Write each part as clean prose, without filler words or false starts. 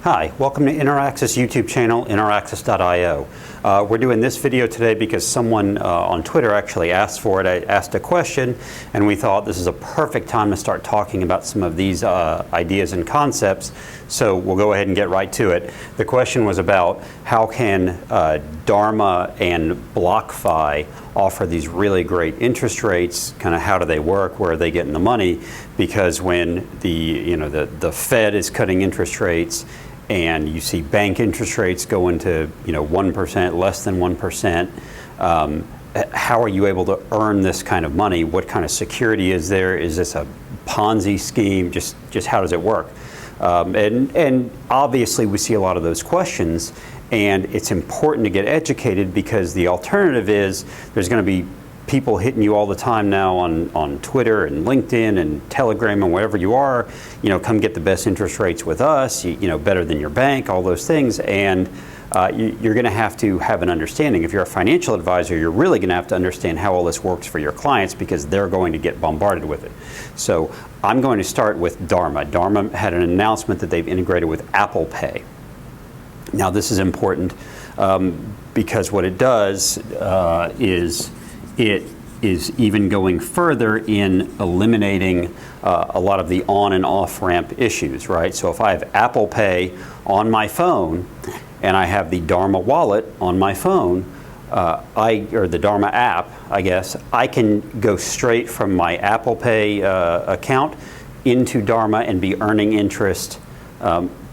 Hi, welcome to Interaxis YouTube channel, interaxis.io. We're doing this video today because someone on Twitter actually asked for it. I asked a question and we thought this is a perfect time to start talking about some of these ideas and concepts. So we'll go ahead and get right to it. The question was about how can Dharma and BlockFi offer these really great interest rates, kind of how do they work, where are they getting the money? Because when the Fed is cutting interest rates and you see bank interest rates go into 1%, less than 1%, how are you able to earn this kind of money? What kind of security is there? Is this a Ponzi scheme? Just how does it work? And obviously we see a lot of those questions, and it's important to get educated because the alternative is there's going to be people hitting you all the time now on Twitter and LinkedIn and Telegram and wherever you are, come get the best interest rates with us, better than your bank, all those things. And you're going to have an understanding. If you're a financial advisor, you're really going to have to understand how all this works for your clients because they're going to get bombarded with it. So I'm going to start with Dharma. Dharma had an announcement that they've integrated with Apple Pay. Now this is important because what it does is it is even going further in eliminating a lot of the on and off ramp issues, right? So if I have Apple Pay on my phone and I have the Dharma wallet on my phone, or the Dharma app, I guess, I can go straight from my Apple Pay account into Dharma and be earning interest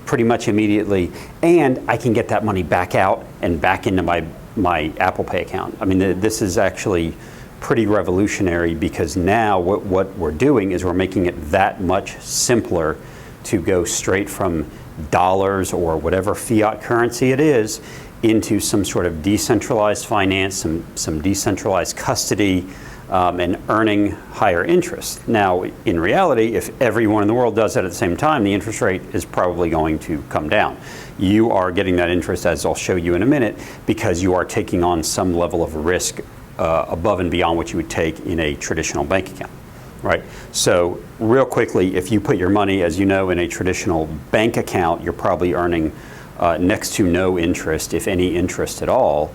pretty much immediately, and I can get that money back out and back into my Apple Pay account. I mean, this is actually pretty revolutionary because now what we're doing is we're making it that much simpler to go straight from dollars or whatever fiat currency it is into some sort of decentralized finance, some decentralized custody, and earning higher interest. Now, in reality, if everyone in the world does that at the same time, the interest rate is probably going to come down. You are getting that interest, as I'll show you in a minute, because you are taking on some level of risk above and beyond what you would take in a traditional bank account, right? So real quickly, if you put your money, as you know, in a traditional bank account, you're probably earning next to no interest, if any interest at all.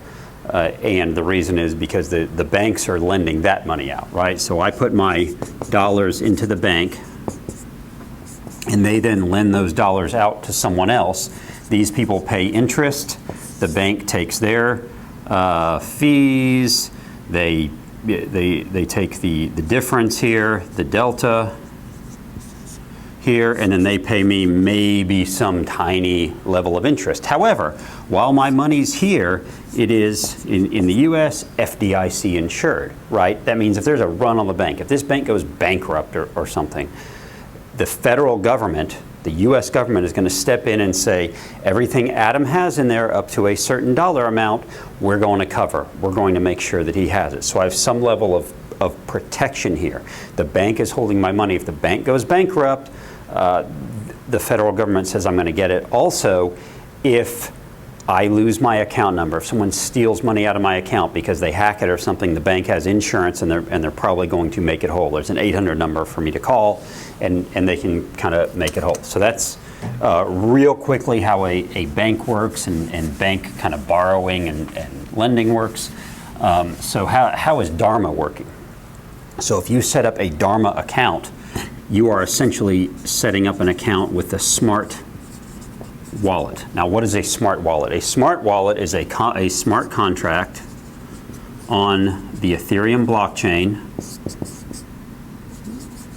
And the reason is because the banks are lending that money out, right? So I put my dollars into the bank and they then lend those dollars out to someone else. These people pay interest. The bank takes their fees. They take the difference here, the delta here, and then they pay me maybe some tiny level of interest. However, while my money's here, it is in the US FDIC insured, right? That means if there's a run on the bank, if this bank goes bankrupt or something, the federal government, the US government is going to step in and say, everything Adam has in there up to a certain dollar amount, we're going to cover. We're going to make sure that he has it. So I have some level of protection here. The bank is holding my money. If the bank goes bankrupt, the federal government says I'm going to get it. Also, if I lose my account number, if someone steals money out of my account because they hack it or something, the bank has insurance and they're probably going to make it whole. There's an 800 number for me to call and they can kind of make it whole. So that's real quickly how a bank works and bank kind of borrowing and lending works. So how is Dharma working? So if you set up a Dharma account, you are essentially setting up an account with the smart wallet. Now, what is a smart wallet? A smart wallet is a smart contract on the Ethereum blockchain,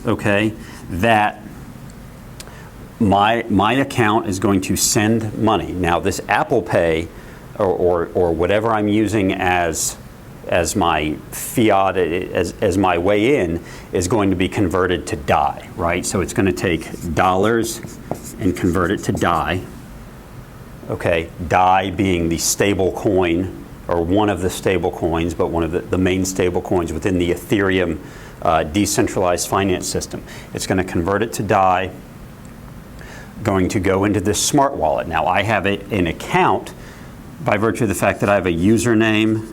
okay, that my account is going to send money. Now, this Apple Pay or whatever I'm using as my fiat, as my way in, is going to be converted to DAI, right? So it's going to take dollars and convert it to DAI. Okay, DAI being the stable coin, or one of the stable coins, but one of the main stable coins within the Ethereum decentralized finance system. It's going to convert it to DAI, going to go into this smart wallet. Now I have an account by virtue of the fact that I have a username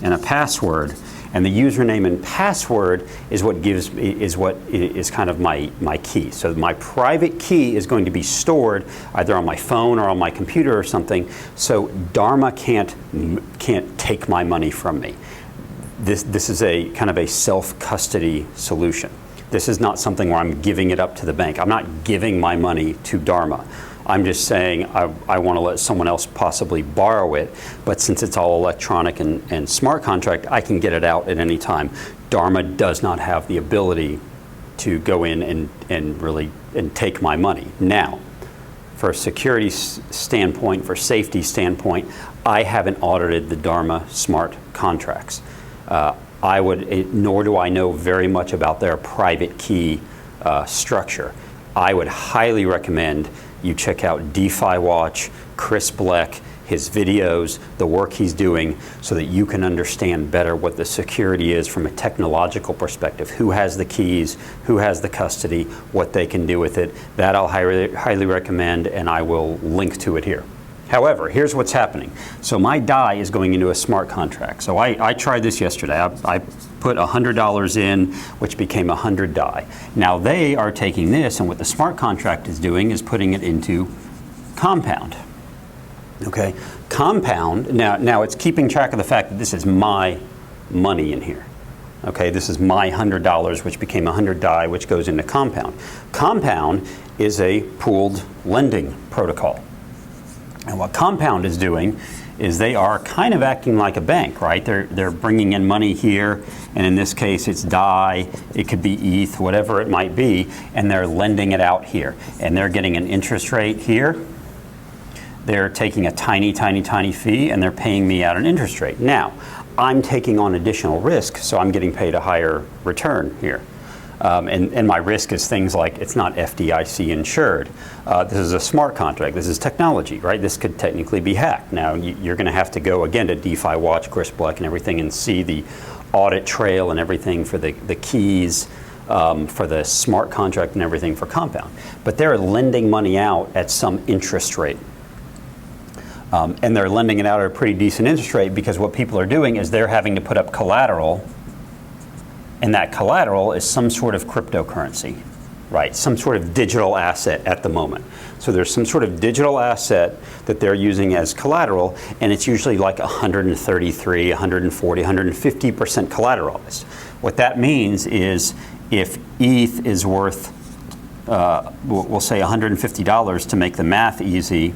and a password, And the username and password is what is kind of my key. So my private key is going to be stored either on my phone or on my computer or something, so Dharma can't take my money from me. This is a kind of a self-custody solution. This is not something where I'm giving it up to the bank. I'm not giving my money to Dharma. I'm just saying I want to let someone else possibly borrow it, but since it's all electronic and smart contract, I can get it out at any time. Dharma does not have the ability to go in and really take my money. Now, for a security standpoint, for safety standpoint, I haven't audited the Dharma smart contracts. Nor do I know very much about their private key structure. I would highly recommend you check out DeFi Watch, Chris Blec, his videos, the work he's doing, so that you can understand better what the security is from a technological perspective. Who has the keys, who has the custody, what they can do with it. That I'll highly recommend, and I will link to it here. However, here's what's happening. So my DAI is going into a smart contract. So I tried this yesterday. I put $100 in, which became 100 DAI. Now they are taking this, and what the smart contract is doing is putting it into Compound. Okay, Compound, now it's keeping track of the fact that this is my money in here. Okay, this is my $100, which became 100 DAI, which goes into Compound. Compound is a pooled lending protocol. And what Compound is doing is they are kind of acting like a bank, right? They're bringing in money here, and in this case it's DAI, it could be ETH, whatever it might be, and they're lending it out here. And they're getting an interest rate here. They're taking a tiny, tiny, tiny fee, and they're paying me out an interest rate. Now, I'm taking on additional risk, so I'm getting paid a higher return here. And my risk is things like it's not FDIC insured. This is a smart contract. This is technology, right? This could technically be hacked. Now, you're going to have to go, again, to DeFi Watch, Chris Blec, and everything, and see the audit trail and everything for the keys, for the smart contract and everything for Compound. But they're lending money out at some interest rate. And they're lending it out at a pretty decent interest rate because what people are doing is they're having to put up collateral, and that collateral is some sort of cryptocurrency, right? Some sort of digital asset at the moment. So there's some sort of digital asset that they're using as collateral, and it's usually like 133, 140, 150% collateralized. What that means is if ETH is worth, we'll say $150 to make the math easy,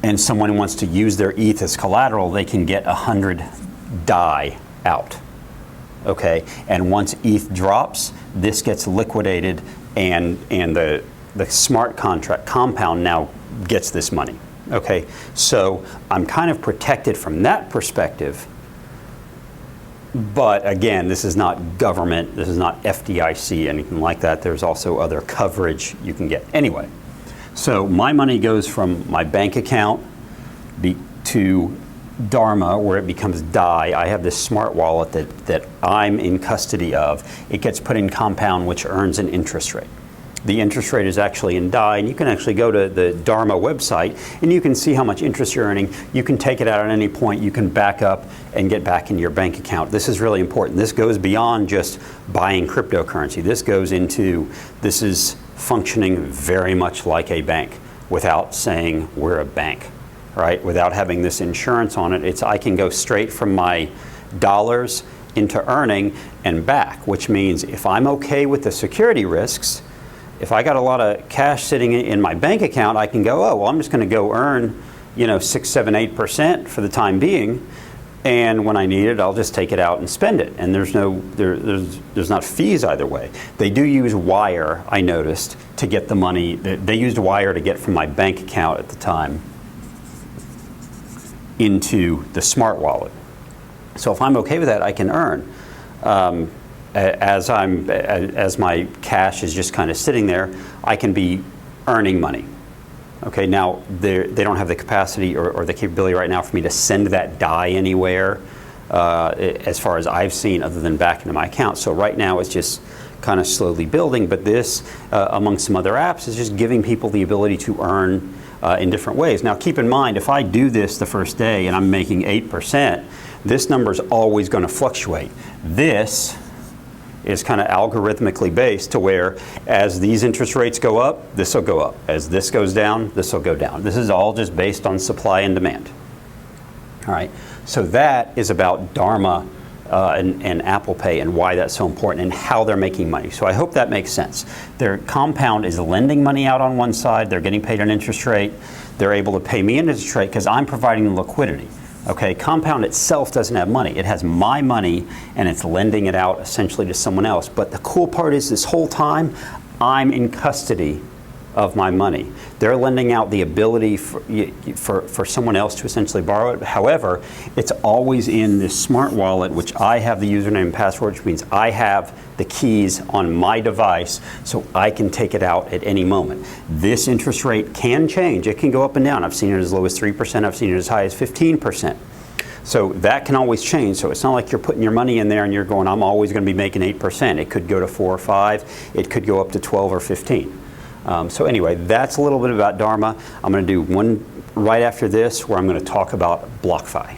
and someone wants to use their ETH as collateral, they can get 100 DAI out. Okay, and once ETH drops, this gets liquidated, and the smart contract Compound now gets this money. Okay, so I'm kind of protected from that perspective, but again, this is not government, this is not FDIC, anything like that. There's also other coverage you can get. Anyway, so my money goes from my bank account to Dharma, where it becomes DAI. I have this smart wallet that I'm in custody of. It gets put in Compound, which earns an interest rate. The interest rate is actually in DAI, and you can actually go to the Dharma website and you can see how much interest you're earning. You can take it out at any point. You can back up and get back into your bank account. This is really important. This goes beyond just buying cryptocurrency. This is functioning very much like a bank without saying we're a bank. Right? Without having this insurance on it, I can go straight from my dollars into earning and back, which means if I'm okay with the security risks, if I got a lot of cash sitting in my bank account, I can go, oh, well, I'm just going to go earn, 6, 7, 8% for the time being, and when I need it, I'll just take it out and spend it. And there's not fees either way. They do use Wire, I noticed, to get the money. They used Wire to get from my bank account at the time into the smart wallet. So if I'm okay with that, I can earn. As my cash is just kind of sitting there, I can be earning money. Okay, now they don't have the capacity or the capability right now for me to send that DAI anywhere, as far as I've seen, other than back into my account. So right now it's just kind of slowly building, but this, among some other apps, is just giving people the ability to earn in different ways. Now keep in mind, if I do this the first day and I'm making 8%, This number is always going to fluctuate. This is kind of algorithmically based to where as these interest rates go up, this will go up. As this goes down, this will go down. This is all just based on supply and demand. All right, so that is about Dharma and Apple Pay and why that's so important and how they're making money. So I hope that makes sense. Their Compound is lending money out on one side, they're getting paid an interest rate, they're able to pay me an interest rate because I'm providing the liquidity. Okay, Compound itself doesn't have money. It has my money and it's lending it out essentially to someone else. But the cool part is this whole time, I'm in custody of my money. They're lending out the ability for someone else to essentially borrow it. However, it's always in this smart wallet, which I have the username and password, which means I have the keys on my device, so I can take it out at any moment. This interest rate can change. It can go up and down. I've seen it as low as 3%. I've seen it as high as 15%. So that can always change. So it's not like you're putting your money in there and you're going, I'm always going to be making 8%. It could go to 4 or 5. It could go up to 12 or 15. So anyway, that's a little bit about Dharma. I'm going to do one right after this where I'm going to talk about BlockFi.